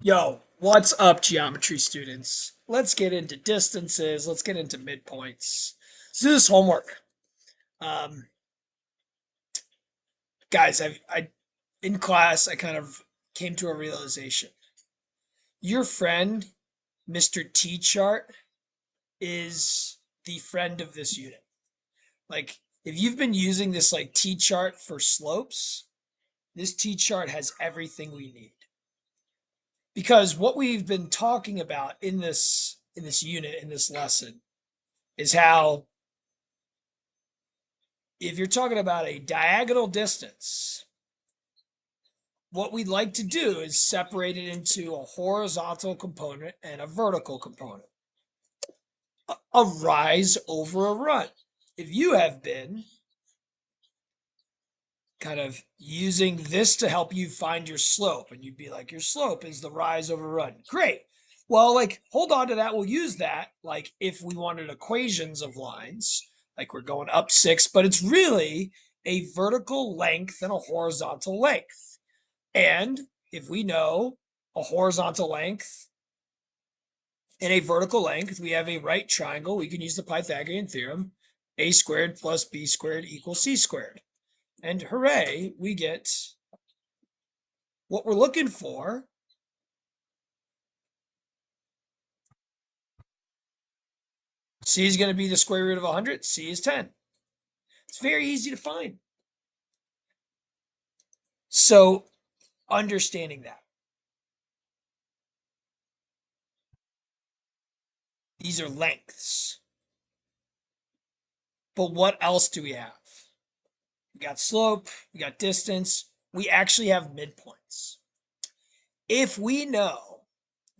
Yo, what's up, geometry students? Let's get into distances. Let's get into midpoints. Let's do this homework. Um, guys, I in class I kind of came to a realization. Your friend, Mr. T chart, is the friend of this unit. Like, if you've been using this like T chart for slopes, this T chart has everything we need. Because what we've been talking about in this unit in this lesson is how if you're talking about a diagonal distance, what we'd like to do is separate it into a horizontal component and a vertical component. A rise over a run. If you have been kind of using this to help you find your slope, and you'd be like, your slope is the rise over run. Great. Well, like, hold on to that. We'll use that, like, if we wanted equations of lines, like we're going up 6, but it's really a vertical length and a horizontal length. And if we know a horizontal length and a vertical length, we have a right triangle. We can use the Pythagorean theorem. A squared plus b squared equals c squared. And hooray, we get what we're looking for. C is going to be the square root of 100. C is 10. It's very easy to find. So, understanding that. These are lengths. But what else do we have? We got slope, we got distance, we actually have midpoints. If we know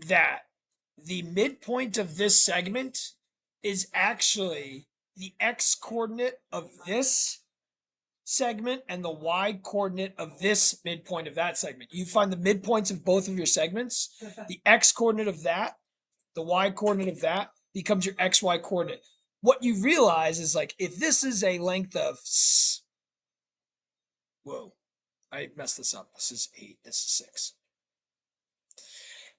that the midpoint of this segment is actually the x coordinate of this segment and the y coordinate of this midpoint of that segment. You find the midpoints of both of your segments. The x coordinate of that, the y coordinate of that becomes your xy coordinate. What you realize is like if this is a length of whoa, I messed this up. This is 8, this is 6.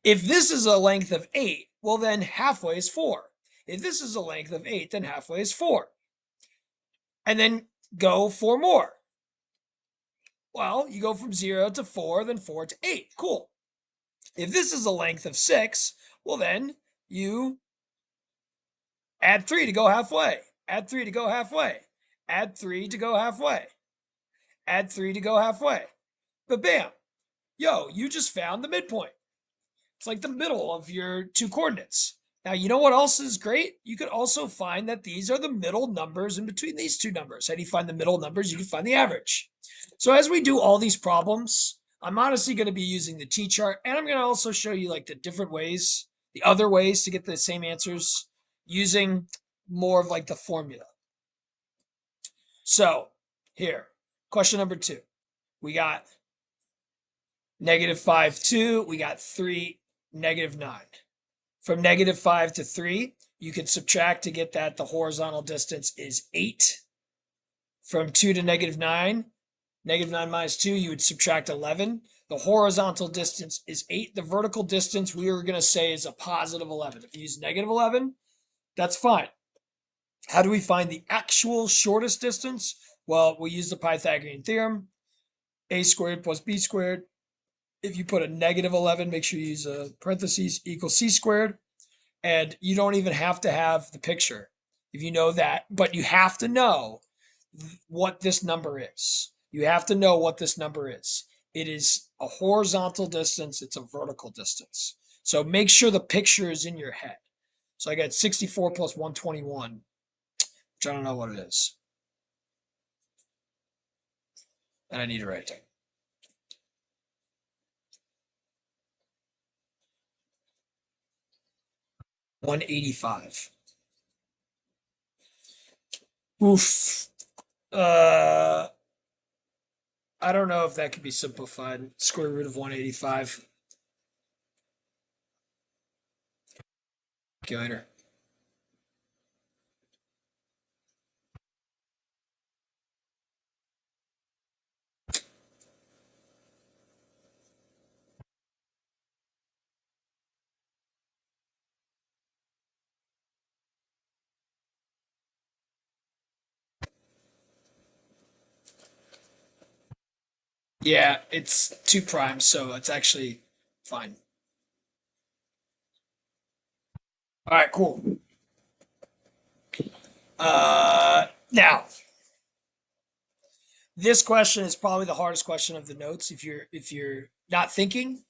If this is a length of 8, well then halfway is 4. If this is a length of 8, then halfway is 4. And then go 4 more. Well, you go from 0 to 4, then 4 to 8. Cool. If this is a length of 6, well then you add 3 to go halfway. Add 3 to go halfway. Add 3 to go halfway. Add 3 to go halfway. But bam, yo, you just found the midpoint. It's like the middle of your two coordinates. Now, you know what else is great? You could also find that these are the middle numbers in between these two numbers. How do you find the middle numbers? You can find the average. So as we do all these problems, I'm honestly going to be using the T-chart, and I'm going to also show you like the different ways, the other ways to get the same answers using more of like the formula. So here, question number 2. We got -5, 2. We got 3, -9. From -5 to 3, you can subtract to get that the horizontal distance is 8. From 2 to -9, -9 minus 2, you would subtract 11. The horizontal distance is 8. The vertical distance we are going to say is a positive 11. If you use -11, that's fine. How do we find the actual shortest distance? Well, we use the Pythagorean theorem. A squared plus b squared. If you put a -11, make sure you use a parentheses, equals c squared. And you don't even have to have the picture if you know that, but you have to know what this number is. You have to know what this number is. It is a horizontal distance, it's a vertical distance. So make sure the picture is in your head. So I got 64 plus 121, which I don't know what it is. And I need to write it down. 185. Oof. I don't know if that could be simplified. Square root of 185. Calculator. Yeah, it's 2 primes, so it's actually fine. All right, cool. Now this question is probably the hardest question of the notes if you're not thinking.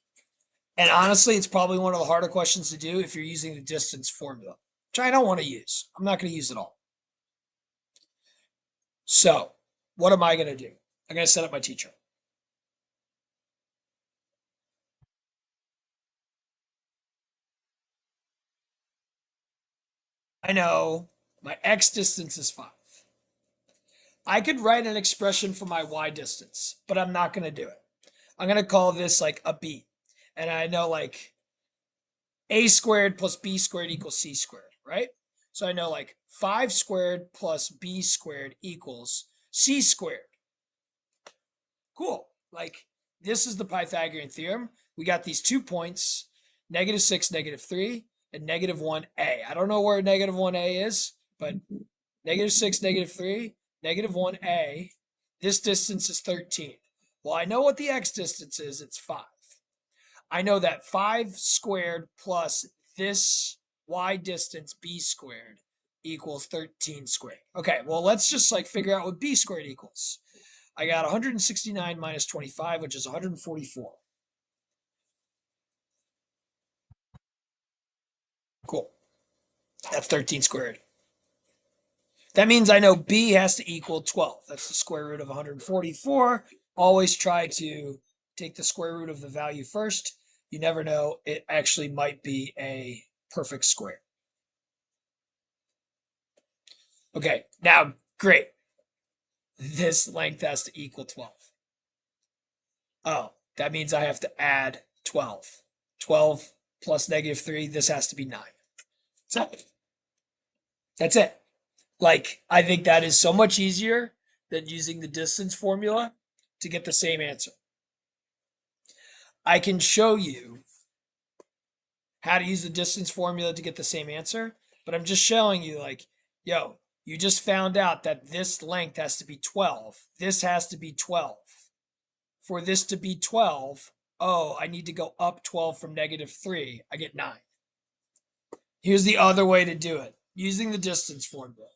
And honestly, it's probably one of the harder questions to do if you're using the distance formula, which I don't want to use. I'm not going to use it all. So, what am I going to do? I'm going to set up my teacher. I know my x distance is 5. I could write an expression for my y distance, but I'm not going to do it. I'm going to call this like a b. And I know like a squared plus b squared equals c squared, right? So I know like 5 squared plus b squared equals c squared. Cool. Like this is the Pythagorean theorem. We got these 2 points, -6, -3, and -1a. I don't know where -1a is, but -6, -3, -1a. This distance is 13. Well, I know what the x distance is. It's 5. I know that 5 squared plus this y distance b squared equals 13 squared. Okay, well, let's just like figure out what b squared equals. I got 169 minus 25, which is 144. Cool. That's 13 squared. That means I know b has to equal 12. That's the square root of 144. Always try to take the square root of the value first. You never know. It actually might be a perfect square. Okay, now, great. This length has to equal 12. Oh, that means I have to add 12. 12 plus -3, this has to be 9. So that's it. Like, I think that is so much easier than using the distance formula to get the same answer. I can show you how to use the distance formula to get the same answer, but I'm just showing you, like, yo, you just found out that this length has to be 12. This has to be 12. For this to be 12, oh, I need to go up 12 from -3. I get 9. Here's the other way to do it using the distance formula.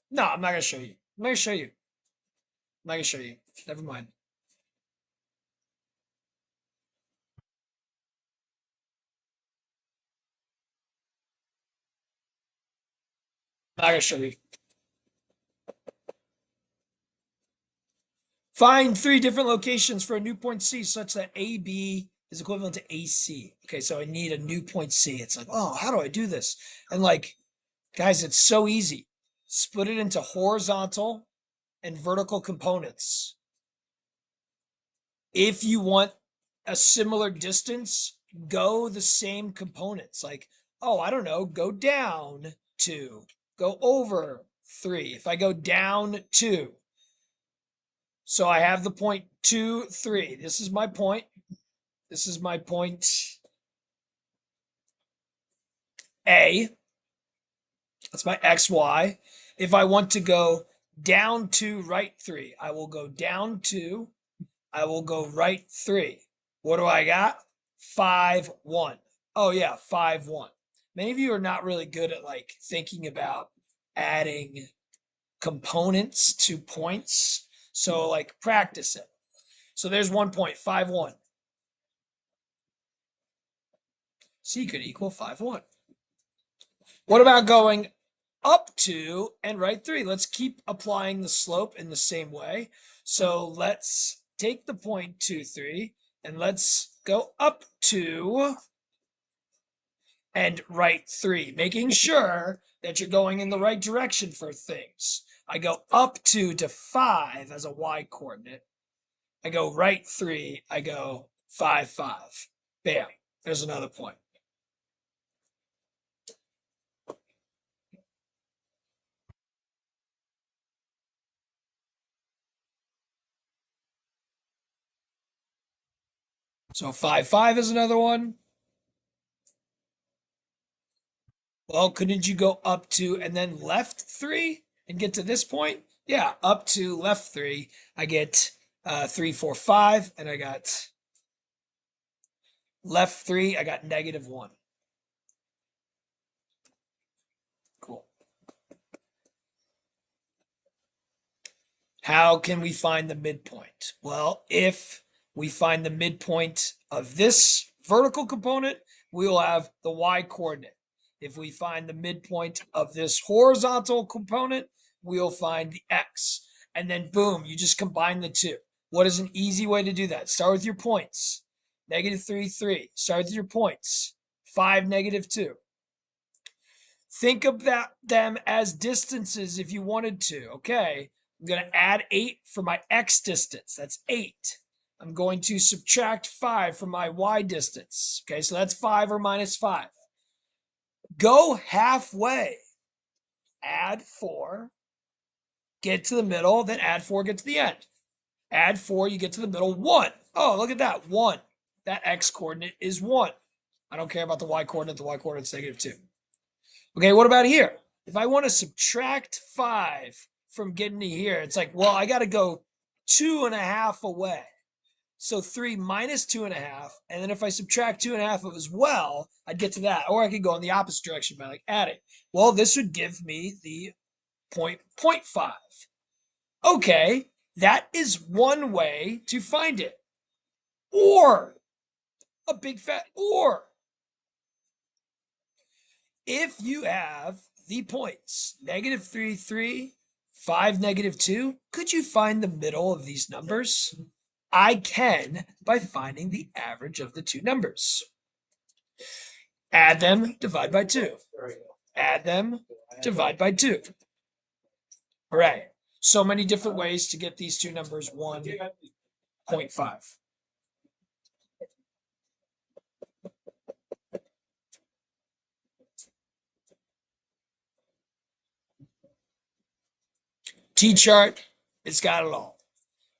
No, I'm not going to show you. I'm not going to show you. I'm not going to show you. Never mind. I'm not going to show you. Find 3 different locations for a new point C such that AB is equivalent to AC. Okay, so I need a new point C. It's like, oh, how do I do this? And like, guys, it's so easy. Split it into horizontal and vertical components. If you want a similar distance, go the same components. Like, oh, I don't know, go down 2, go over 3. If I go down 2, so I have the point 2, 3. This is my point. This is my point A. That's my XY. If I want to go down 2, right 3, I will go down 2. I will go right 3. What do I got? 5, 1. Oh, yeah, 5, 1. Many of you are not really good at like thinking about adding components to points. So, like, practice it. So there's 1 point, 5, 1. C could equal 5, 1. What about going up 2 and right 3? Let's keep applying the slope in the same way. So let's take the point 2, 3, and let's go up 2 and right 3, making sure that you're going in the right direction for things. I go up 2 to 5 as a y coordinate. I go right 3. I go 5, 5. Bam. There's another point. So 5, 5 is another one. Well, couldn't you go up 2 and then left 3 and get to this point? Yeah, up 2, left 3. I get 3, 4, 5, and I got left 3, I got -1. Cool. How can we find the midpoint? Well, if we find the midpoint of this vertical component, we will have the y coordinate. If we find the midpoint of this horizontal component, we'll find the x. And then boom, you just combine the two. What is an easy way to do that? Start with your points. -3, 3. Start with your points. 5, -2. Think of them as distances if you wanted to. Okay, I'm going to add 8 for my x distance. That's 8. I'm going to subtract 5 from my y distance. Okay, so that's 5 or -5. Go halfway. Add 4, get to the middle, then add 4, get to the end. Add 4, you get to the middle, 1. Oh, look at that, 1. That x coordinate is 1. I don't care about the y coordinate. The y coordinate's -2. Okay, what about here? If I want to subtract 5 from getting to here, it's like, well, I got to go 2.5 away. So 3 minus 2.5, and then if I subtract 2.5 as well, I'd get to that. Or I could go in the opposite direction by like adding. Well, this would give me the 0.5. Okay, that is one way to find it. Or a big fat or. If you have the points -3, 3, 5, -2, could you find the middle of these numbers? I can by finding the average of the two numbers. Add them, divide by 2. Add them, divide by 2. Hooray. So many different ways to get these two numbers 1.5. T-chart, it's got it all.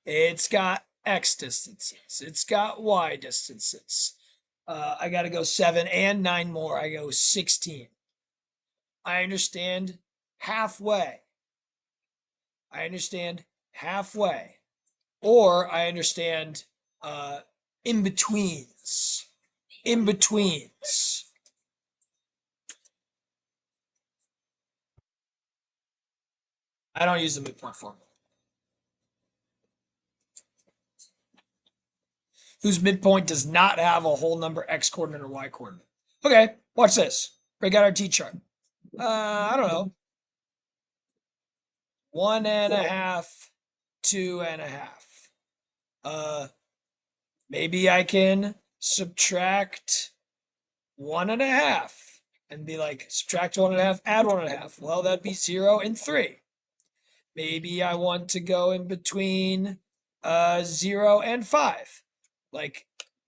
It's got x distances. It's got y distances. I got to go 7 and 9 more. I go 16. I understand halfway. I understand halfway. Or I understand in betweens. In betweens. I don't use the midpoint formula. Whose midpoint does not have a whole number x coordinate or y coordinate. Okay, watch this. Break out our t-chart. I don't know. 1.5, 2.5. Maybe I can subtract 1.5 and be like, subtract 1.5, add 1.5. Well, that'd be 0 and 3. Maybe I want to go in between 0 and 5. Like,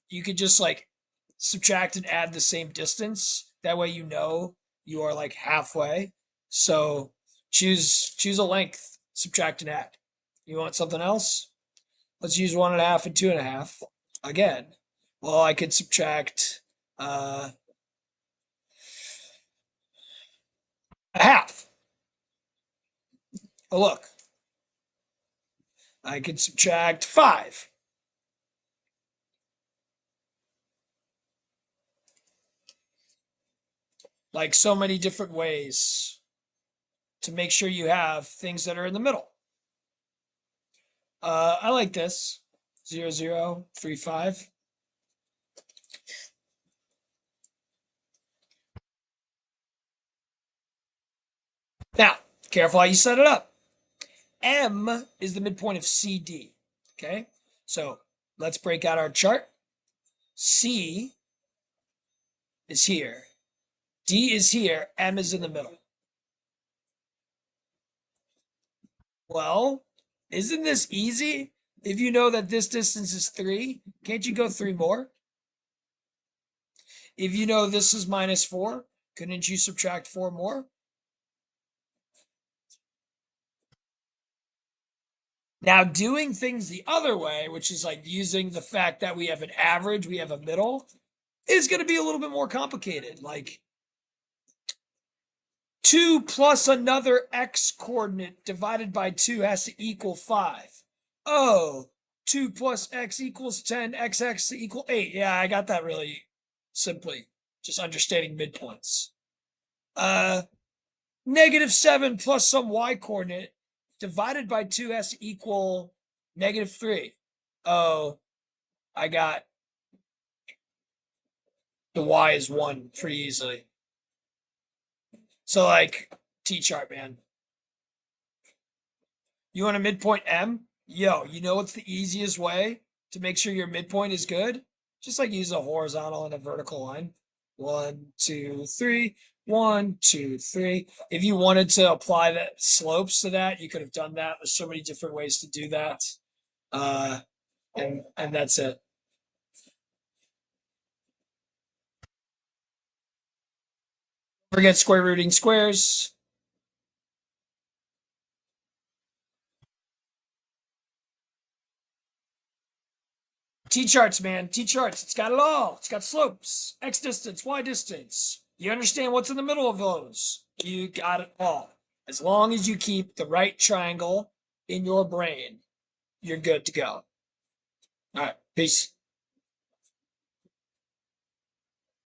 you could just like subtract and add the same distance. That way you know you are like halfway. So choose a length, subtract and add. You want something else? Let's use 1.5 and 2.5 again. Well, I could subtract a half. Oh, look. I could subtract 5. Like so many different ways to make sure you have things that are in the middle. I like this. 0, 0, 3, 5. Now, careful how you set it up. M is the midpoint of CD. Okay, so let's break out our chart. C is here. D is here. M is in the middle. Well, isn't this easy? If you know that this distance is 3, can't you go 3 more? If you know this is -4, couldn't you subtract 4 more? Now, doing things the other way, which is like using the fact that we have an average, we have a middle, is going to be a little bit more complicated. Like 2 plus another x coordinate divided by 2 has to equal 5. Oh, 2 plus x equals 10, xx equal 8. Yeah, I got that really simply. Just understanding midpoints. -7 plus some y coordinate divided by 2s equal -3. Oh, I got the y is 1 pretty easily. So like T-chart, man. You want a midpoint M? Yo, you know what's the easiest way to make sure your midpoint is good? Just like use a horizontal and a vertical line. 1, 2, 3. 1, 2, 3. If you wanted to apply the slopes to that, you could have done that. There's so many different ways to do that. And that's it. Forget square rooting squares. T-charts, man. T-charts. It's got it all. It's got slopes, x distance, y distance. You understand what's in the middle of those. You got it all. As long as you keep the right triangle in your brain, you're good to go. All right. Peace.